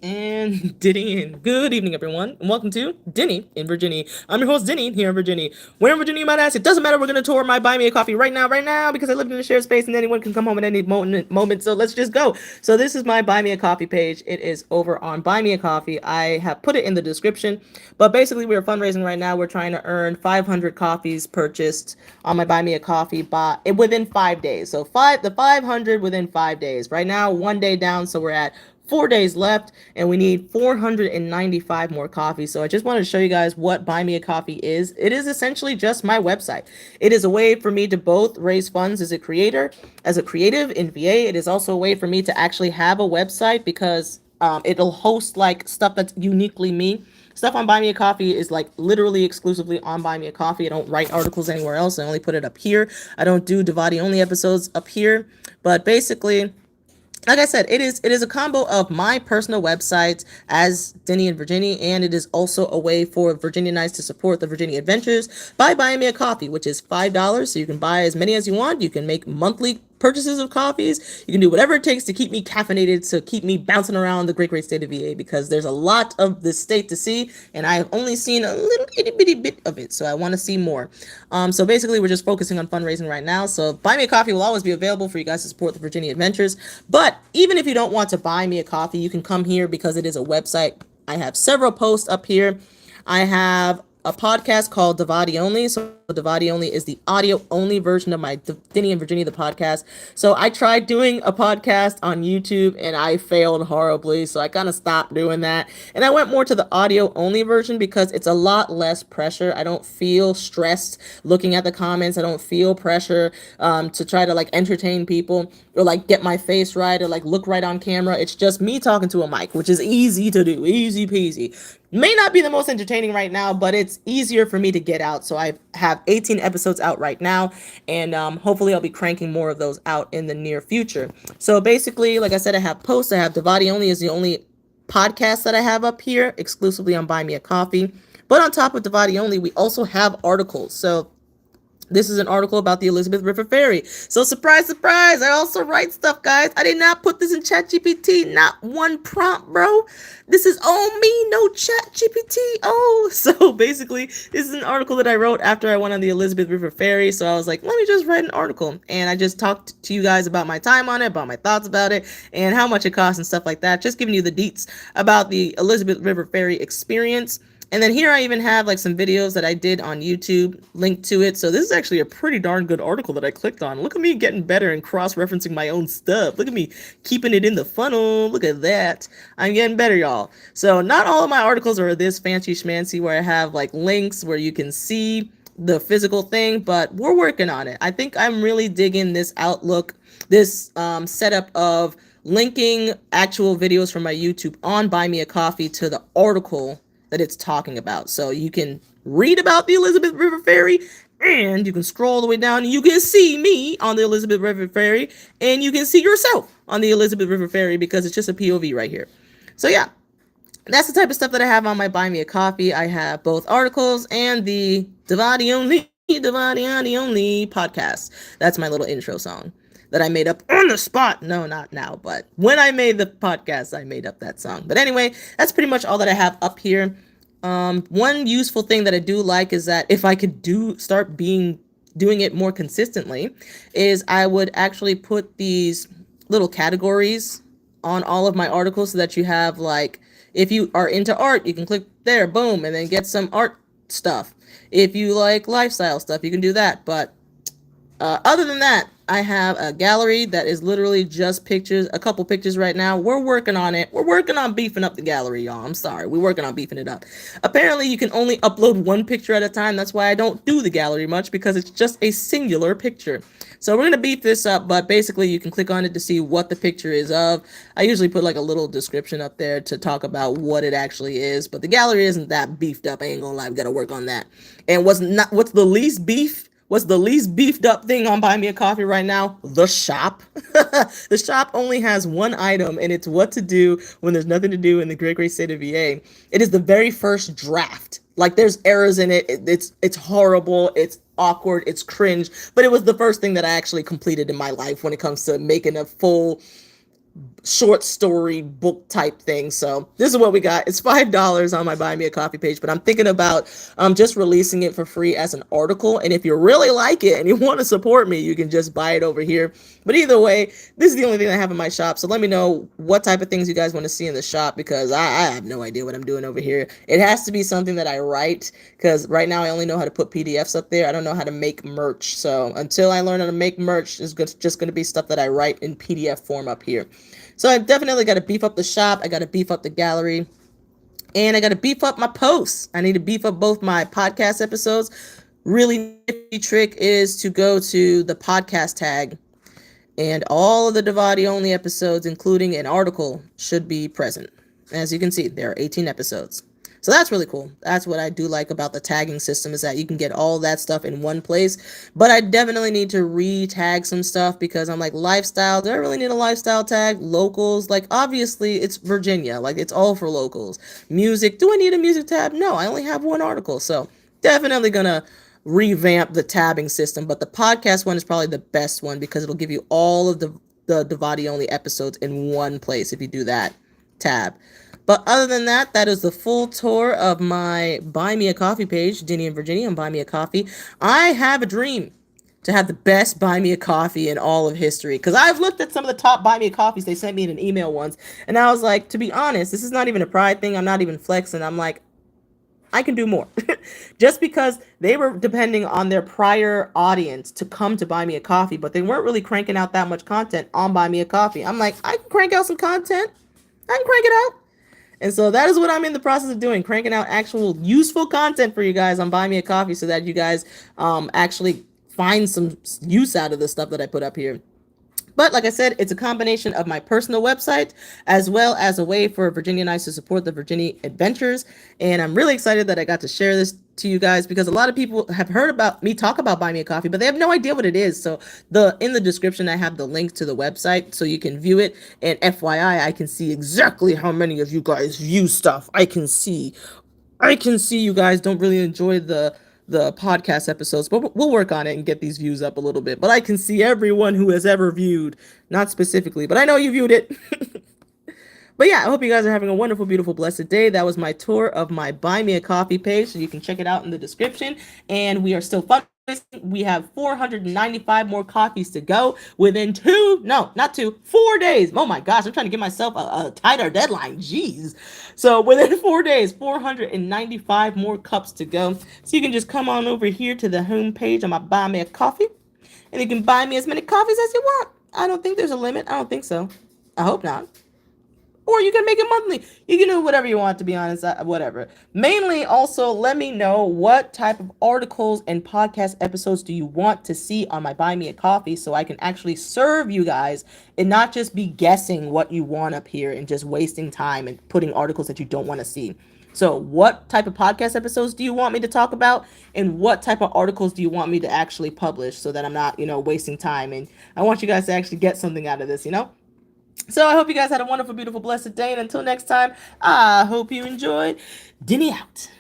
And Denny, and good evening, everyone, and welcome to Denny in Virginia. I'm your host, Denny, here in Virginia. Where in Virginia, you might ask? It doesn't matter. We're gonna tour my Buy Me a Coffee right now, because I live in a shared space, and anyone can come home at any moment. So let's just go. So this is my Buy Me a Coffee page. It is over on Buy Me a Coffee. I have put it in the description, but basically we're fundraising right now. We're trying to earn 500 coffees purchased on my Buy Me a Coffee within 5 days. So 500 within 5 days. Right now, one day down, so we're at 4 days left, and we need 495 more coffees. So I just wanted to show you guys what Buy Me a Coffee is. It is essentially just my website. It is a way for me to both raise funds as a creator, as a creative in VA. It is also a way for me to actually have a website, because it'll host like stuff that's uniquely me. Stuff on Buy Me a Coffee is like literally exclusively on Buy Me a Coffee. I don't write articles anywhere else. I only put it up here. I don't do Devati only episodes up here. But basically, like I said, it is a combo of my personal websites as Denny in Virginia, and it is also a way for Virginianites to support the Virginia Adventures by buying me a coffee, which is $5. So you can buy as many as you want. You can make monthly purchases of coffees. You can do whatever it takes to keep me caffeinated, to keep me bouncing around the great state of VA, because there's a lot of this state to see, and I have only seen a little itty bitty bit of it, so I want to see more. So basically, we're just focusing on fundraising right now. So Buy Me a Coffee will always be available for you guys to support the Virginia Adventures. But even if you don't want to buy me a coffee, you can come here because it is a website. I have several posts up here. I have a podcast called Devati Only. So Devati Only is the audio only version of my Denny and Virginia, the podcast. So I tried doing a podcast on YouTube and I failed horribly. So I kind of stopped doing that. And I went more to the audio only version because it's a lot less pressure. I don't feel stressed looking at the comments. I don't feel pressure to try to like entertain people or like get my face right or like look right on camera. It's just me talking to a mic, which is easy to do, easy peasy. May not be the most entertaining right now, but it's easier for me to get out. So I have 18 episodes out right now, and hopefully I'll be cranking more of those out in the near future. So basically, like I said, I have posts. I have Devati Only is the only podcast that I have up here exclusively on Buy Me a Coffee. But on top of Devati Only, we also have articles. So this is an article about the Elizabeth River Ferry. So surprise, surprise, I also write stuff, guys. I did not put this in ChatGPT. Not one prompt, bro. This is all me, no ChatGPT. Oh, so basically, this is an article that I wrote after I went on the Elizabeth River Ferry. So I was like, let me just write an article. And I just talked to you guys about my time on it, about my thoughts about it, and how much it costs and stuff like that. Just giving you the deets about the Elizabeth River Ferry experience. And then here I even have like some videos that I did on YouTube linked to it. So this is actually a pretty darn good article that I clicked on. Look at me getting better and cross-referencing my own stuff. Look at me keeping it in the funnel. Look at that. I'm getting better, y'all. So not all of my articles are this fancy schmancy where I have like links where you can see the physical thing, but we're working on it. I think I'm really digging this outlook, this setup of linking actual videos from my YouTube on Buy Me a Coffee to the article that it's talking about. So you can read about the Elizabeth River Ferry, and you can scroll all the way down and you can see me on the Elizabeth River Ferry, and you can see yourself on the Elizabeth River Ferry because it's just a POV right here. So yeah, that's the type of stuff that I have on my Buy Me a Coffee. I have both articles and the Devati Only podcast. That's my little intro song that I made up on the spot. No, not now, but when I made the podcast, I made up that song. But anyway, that's pretty much all that I have up here. One useful thing that I do like is that if I could doing it more consistently, is I would actually put these little categories on all of my articles so that you have like, if you are into art, you can click there, boom, and then get some art stuff. If you like lifestyle stuff, you can do that. But other than that, I have a gallery that is literally just pictures, a couple pictures right now. We're working on it. We're working on beefing up the gallery, y'all. I'm sorry. We're working on beefing it up. Apparently, you can only upload one picture at a time. That's why I don't do the gallery much, because it's just a singular picture. So we're going to beef this up, but basically you can click on it to see what the picture is of. I usually put like a little description up there to talk about what it actually is, but the gallery isn't that beefed up. I ain't gonna lie. We got to work on that. And what's the least beef? What's the least beefed up thing on Buy Me a Coffee right now? The shop. The shop only has one item, and it's what to do when there's nothing to do in the great state of VA. It is the very first draft. Like, there's errors in it. It's horrible. It's awkward. It's cringe. But it was the first thing that I actually completed in my life when it comes to making a full short story book type thing. So this is what we got. It's $5 on my Buy Me a Coffee page, but I'm thinking about just releasing it for free as an article. And if you really like it and you want to support me, you can just buy it over here. But either way, this is the only thing I have in my shop. So let me know what type of things you guys want to see in the shop, because I have no idea what I'm doing over here. It has to be something that I write, because right now I only know how to put PDFs up there. I don't know how to make merch. So until I learn how to make merch, it's just going to be stuff that I write in PDF form up here. So I definitely got to beef up the shop. I got to beef up the gallery. And I got to beef up my posts. I need to beef up both my podcast episodes. Really nifty trick is to go to the podcast tag, and all of the Divadi only episodes, including an article, should be present. As you can see, there are 18 episodes. So that's really cool. That's what I do like about the tagging system, is that you can get all that stuff in one place. But I definitely need to re-tag some stuff, because I'm like, lifestyle, do I really need a lifestyle tag? Locals, like obviously it's Virginia, like it's all for locals. Music, do I need a music tab? No, I only have one article. So definitely gonna revamp the tabbing system. But the podcast one is probably the best one, because it'll give you all of the Divadi only episodes in one place if you do that tab. But other than that, that is the full tour of my Buy Me a Coffee page, Denny and Virginia, on Buy Me a Coffee. I have a dream to have the best Buy Me a Coffee in all of history, because I've looked at some of the top Buy Me a Coffees they sent me in an email once, and I was like, to be honest, this is not even a pride thing. I'm not even flexing. I'm like, I can do more. Just because they were depending on their prior audience to come to Buy Me a Coffee, but they weren't really cranking out that much content on Buy Me a Coffee. I'm like, I can crank out some content. I can crank it out. And so that is what I'm in the process of doing, cranking out actual useful content for you guys on Buy Me a Coffee, so that you guys actually find some use out of the stuff that I put up here. But like I said, it's a combination of my personal website as well as a way for Virginianites to support the Virginia adventures. And I'm really excited that I got to share this to you guys, because a lot of people have heard about me talk about Buy Me a Coffee, but they have no idea what it is. So in the description, I have the link to the website so you can view it. And FYI, I can see exactly how many of you guys view stuff. I can see you guys don't really enjoy the podcast episodes, but we'll work on it and get these views up a little bit. But I can see everyone who has ever viewed, not specifically, but I know you viewed it. But yeah, I hope you guys are having a wonderful, beautiful, blessed day. That was my tour of my Buy Me a Coffee page, so you can check it out in the description. And we are still fundraising. We have 495 more copies to go within 4 days. Oh my gosh, I'm trying to give myself a tighter deadline. Jeez. So within 4 days, 495 more cups to go. So you can just come on over here to the home page on my Buy Me a Coffee, and you can buy me as many coffees as you want. I don't think there's a limit. I don't think so. I hope not. Or you can make it monthly. You can do whatever you want, to be honest, whatever. Mainly, also, let me know what type of articles and podcast episodes do you want to see on my Buy Me a Coffee, so I can actually serve you guys and not just be guessing what you want up here and just wasting time and putting articles that you don't want to see. So what type of podcast episodes do you want me to talk about, and what type of articles do you want me to actually publish, so that I'm not, wasting time, and I want you guys to actually get something out of this, So I hope you guys had a wonderful, beautiful, blessed day. And until next time, I hope you enjoyed. Denny out.